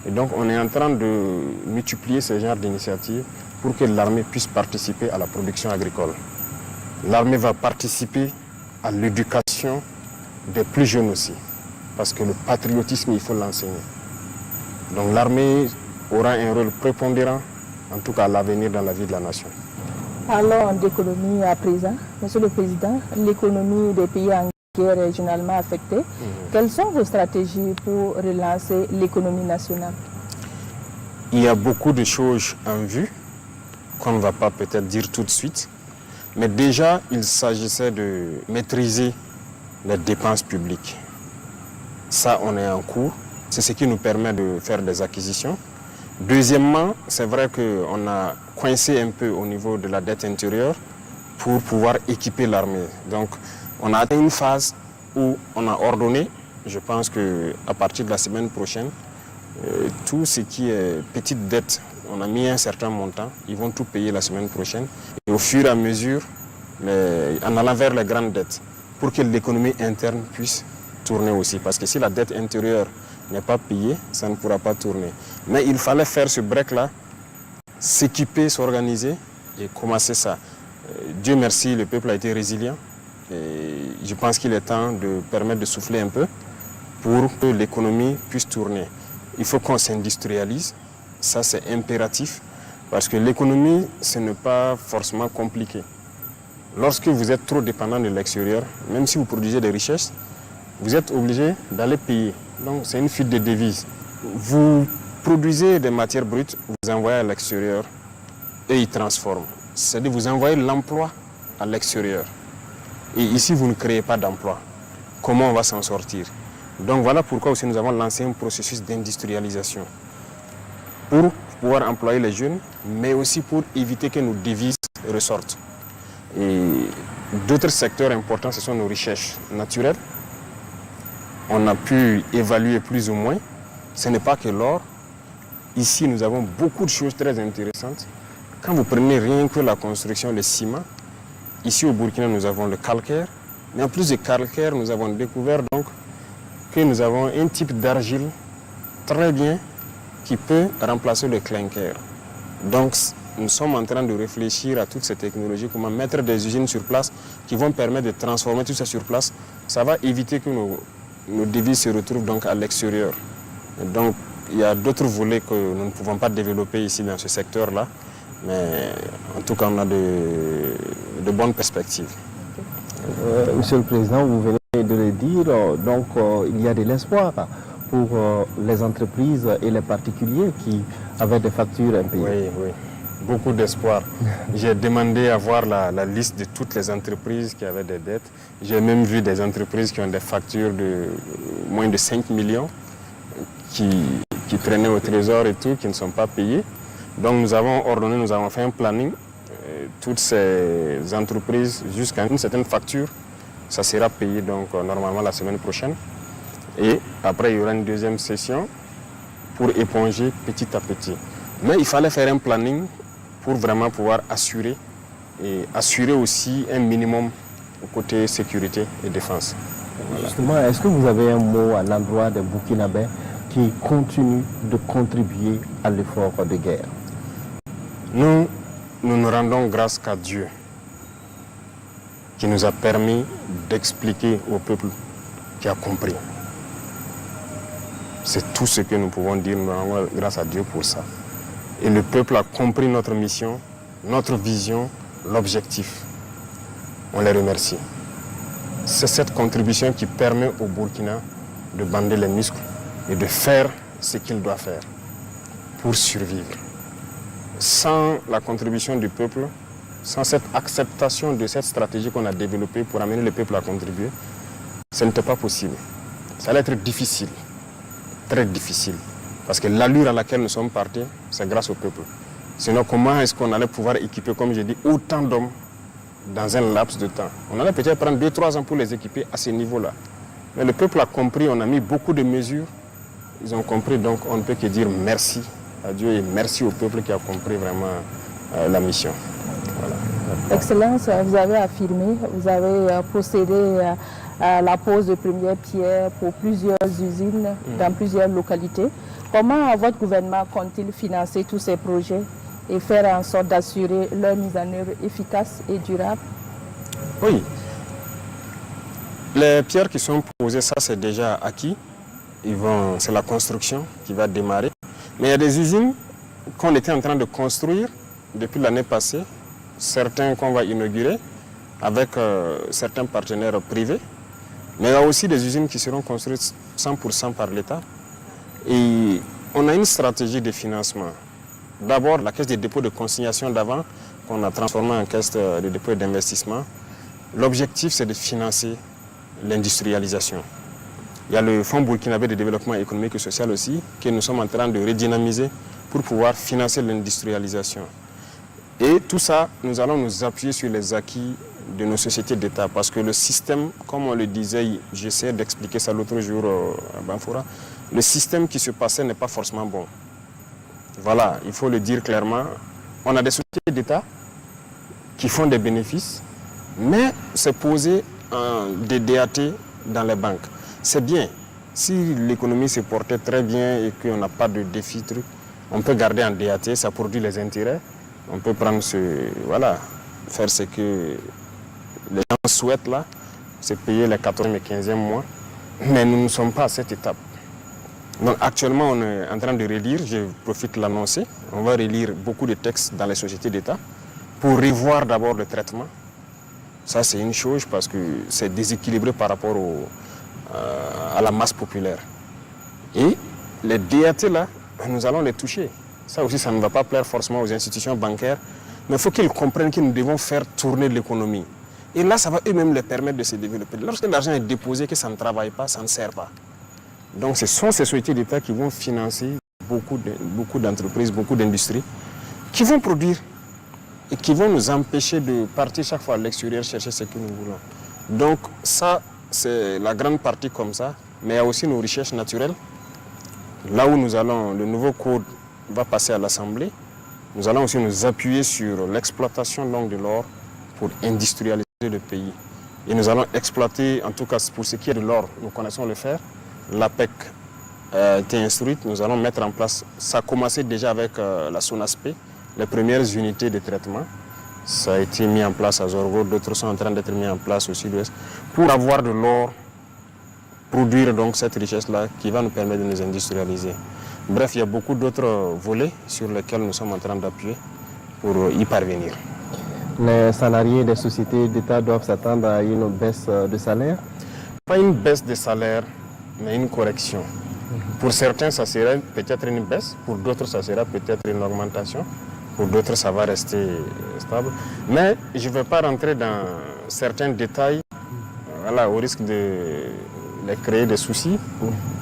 Et donc on est en train de multiplier ce genre d'initiatives pour que l'armée puisse participer à la production agricole. L'armée va participer à l'éducation des plus jeunes aussi, parce que le patriotisme, il faut l'enseigner. Donc l'armée aura un rôle prépondérant, en tout cas à l'avenir dans la vie de la nation. Parlons d'économie à présent. Monsieur le Président, l'économie des pays en guerre est régionalement affectée. Quelles sont vos stratégies pour relancer l'économie nationale? Il y a beaucoup de choses en vue qu'on ne va pas peut-être dire tout de suite. Mais déjà, il s'agissait de maîtriser les dépenses publiques. Ça, on est en cours. C'est ce qui nous permet de faire des acquisitions. Deuxièmement, c'est vrai qu'on a coincé un peu au niveau de la dette intérieure pour pouvoir équiper l'armée. Donc, on a atteint une phase où on a ordonné, je pense qu'à partir de la semaine prochaine, tout ce qui est petite dette, on a mis un certain montant, ils vont tout payer la semaine prochaine. Et au fur et à mesure, en allant vers les grandes dettes, pour que l'économie interne puisse tourner aussi. Parce que si la dette intérieure n'est pas payée, ça ne pourra pas tourner. Mais il fallait faire ce break-là, s'équiper, s'organiser et commencer ça. Dieu merci, le peuple a été résilient. Et je pense qu'il est temps de permettre de souffler un peu pour que l'économie puisse tourner. Il faut qu'on s'industrialise, ça c'est impératif, parce que l'économie, ce n'est pas forcément compliqué. Lorsque vous êtes trop dépendant de l'extérieur, même si vous produisez des richesses, vous êtes obligé d'aller payer. Donc c'est une fuite de devises. Vous produisez des matières brutes, vous envoyez à l'extérieur et ils transforment. C'est-à-dire vous envoyez l'emploi à l'extérieur. Et ici, vous ne créez pas d'emploi. Comment on va s'en sortir? Donc voilà pourquoi aussi nous avons lancé un processus d'industrialisation pour pouvoir employer les jeunes, mais aussi pour éviter que nos devises ressortent. Et d'autres secteurs importants, ce sont nos richesses naturelles. On a pu évaluer plus ou moins. Ce n'est pas que l'or. Ici, nous avons beaucoup de choses très intéressantes. Quand vous prenez rien que la construction, le ciment, ici au Burkina, nous avons le calcaire. Mais en plus de calcaire, nous avons découvert donc que nous avons un type d'argile très bien qui peut remplacer le clinker. Donc, nous sommes en train de réfléchir à toutes ces technologies, comment mettre des usines sur place qui vont permettre de transformer tout ça sur place. Ça va éviter que nos devises se retrouvent donc à l'extérieur. Donc, il y a d'autres volets que nous ne pouvons pas développer ici dans ce secteur-là, mais en tout cas, on a de bonnes perspectives. Monsieur le Président, vous venez de le dire, donc il y a de l'espoir pour les entreprises et les particuliers qui avaient des factures impayées. Oui, oui, beaucoup d'espoir. J'ai demandé à voir la liste de toutes les entreprises qui avaient des dettes. J'ai même vu des entreprises qui ont des factures de moins de 5 millions qui traînaient au trésor et tout, qui ne sont pas payées. Donc nous avons ordonné, nous avons fait un planning. Toutes ces entreprises, jusqu'à une certaine facture, ça sera payé donc normalement la semaine prochaine. Et après, il y aura une deuxième session pour éponger petit à petit. Mais il fallait faire un planning pour vraiment pouvoir assurer et assurer aussi un minimum au côté sécurité et défense. Voilà. Justement, est-ce que vous avez un mot à l'endroit des Burkinabés qui continuent de contribuer à l'effort de guerre? Nous ne rendons grâce qu'à Dieu qui nous a permis d'expliquer au peuple qui a compris. C'est tout ce que nous pouvons dire, nous rendons grâce à Dieu pour ça. Et le peuple a compris notre mission, notre vision, l'objectif. On les remercie. C'est cette contribution qui permet au Burkina de bander les muscles et de faire ce qu'il doit faire pour survivre. Sans la contribution du peuple, sans cette acceptation de cette stratégie qu'on a développée pour amener le peuple à contribuer, ce n'était pas possible. Ça allait être difficile, très difficile. Parce que l'allure à laquelle nous sommes partis, c'est grâce au peuple. Sinon, comment est-ce qu'on allait pouvoir équiper, comme je dis, autant d'hommes dans un laps de temps? On allait peut-être prendre 2-3 ans pour les équiper à ce niveau-là. Mais le peuple a compris, on a mis beaucoup de mesures. Ils ont compris, donc on ne peut que dire merci à Dieu et merci au peuple qui a compris vraiment la mission. Voilà. Excellence, vous avez affirmé, vous avez procédé à la pose de première pierre pour plusieurs usines dans plusieurs localités. Comment votre gouvernement compte-t-il financer tous ces projets et faire en sorte d'assurer leur mise en œuvre efficace et durable? Oui. Les pierres qui sont posées, ça c'est déjà acquis. C'est la construction qui va démarrer. Mais il y a des usines qu'on était en train de construire depuis l'année passée, certains qu'on va inaugurer avec certains partenaires privés. Mais il y a aussi des usines qui seront construites 100% par l'État. Et on a une stratégie de financement. D'abord, la caisse des dépôts de consignation d'avant, qu'on a transformée en caisse de dépôt d'investissement. L'objectif, c'est de financer l'industrialisation. Il y a le Fonds burkinabé de développement économique et social aussi, que nous sommes en train de redynamiser pour pouvoir financer l'industrialisation. Et tout ça, nous allons nous appuyer sur les acquis de nos sociétés d'État. Parce que le système, comme on le disait, j'essaie d'expliquer ça l'autre jour à Banfoura, le système qui se passait n'est pas forcément bon. Voilà, il faut le dire clairement. On a des sociétés d'État qui font des bénéfices, mais c'est posé des DAT dans les banques. C'est bien. Si l'économie se portait très bien et qu'on n'a pas de défi, on peut garder un DAT, ça produit les intérêts. On peut prendre faire ce que les gens souhaitent là, c'est payer les 14e et 15e mois. Mais nous ne sommes pas à cette étape. Donc actuellement, on est en train de relire, je profite de l'annoncer, on va relire beaucoup de textes dans les sociétés d'État pour revoir d'abord le traitement. Ça, c'est une chose parce que c'est déséquilibré par rapport à la masse populaire. Et les DAT là, nous allons les toucher. Ça aussi, ça ne va pas plaire forcément aux institutions bancaires, mais il faut qu'ils comprennent que nous devons faire tourner l'économie. Et là, ça va eux-mêmes les permettre de se développer. Lorsque l'argent est déposé, que ça ne travaille pas, ça ne sert pas. Donc ce sont ces sociétés d'État qui vont financer beaucoup d'entreprises, beaucoup d'industries, qui vont produire et qui vont nous empêcher de partir chaque fois à l'extérieur chercher ce que nous voulons. Donc ça, c'est la grande partie comme ça, mais il y a aussi nos recherches naturelles. Là où nous allons, le nouveau code va passer à l'Assemblée, nous allons aussi nous appuyer sur l'exploitation longue de l'or pour industrialiser le pays. Et nous allons exploiter, en tout cas pour ce qui est de l'or, nous connaissons le faire. L'APEC a été instruite, nous allons mettre en place, ça a commencé déjà avec la SONASP, les premières unités de traitement. Ça a été mis en place à Zorgo, d'autres sont en train d'être mis en place au sud-ouest, pour avoir de l'or, produire donc cette richesse-là qui va nous permettre de nous industrialiser. Bref, il y a beaucoup d'autres volets sur lesquels nous sommes en train d'appuyer pour y parvenir. Les salariés des sociétés d'État doivent s'attendre à une baisse de salaire? Pas une baisse de salaire, mais une correction. Pour certains, ça serait peut-être une baisse, pour d'autres, ça sera peut-être une augmentation, pour d'autres, ça va rester stable. Mais je ne vais pas rentrer dans certains détails, au risque de les créer des soucis.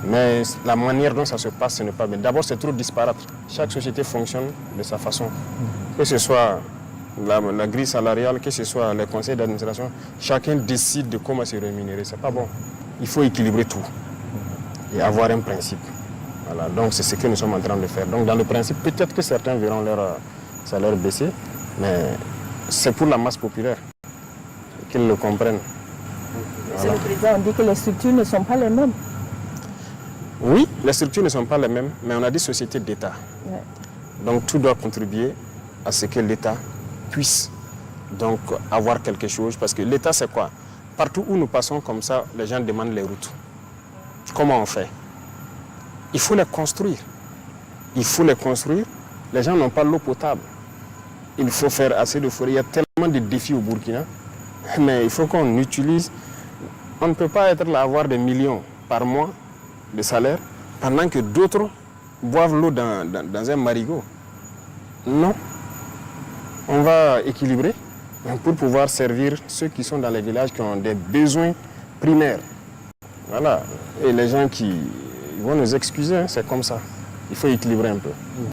Mais la manière dont ça se passe, ce n'est pas bien. D'abord, c'est trop disparate. Chaque société fonctionne de sa façon. Que ce soit la grille salariale, que ce soit les conseils d'administration, chacun décide de comment se rémunérer. Ce n'est pas bon. Il faut équilibrer tout et avoir un principe. Voilà. Donc c'est ce que nous sommes en train de faire. Donc dans le principe, peut-être que certains verront leur salaire baisser, mais c'est pour la masse populaire qu'ils le comprennent. Monsieur le Président, on dit que les structures ne sont pas les mêmes. Oui, les structures ne sont pas les mêmes, mais on a des sociétés d'État. Ouais. Donc tout doit contribuer à ce que l'État puisse donc avoir quelque chose. Parce que l'État, c'est quoi? Partout où nous passons comme ça, les gens demandent les routes. Comment on fait? Il faut les construire. Il faut les construire. Les gens n'ont pas l'eau potable. Il faut faire assez de forêt. Il y a tellement de défis au Burkina. Mais il faut qu'on utilise. On ne peut pas être là à avoir des millions par mois de salaire pendant que d'autres boivent l'eau dans un marigot. Non. On va équilibrer pour pouvoir servir ceux qui sont dans les villages qui ont des besoins primaires. Voilà. Et les gens qui vont nous excuser, c'est comme ça. Il faut équilibrer un peu.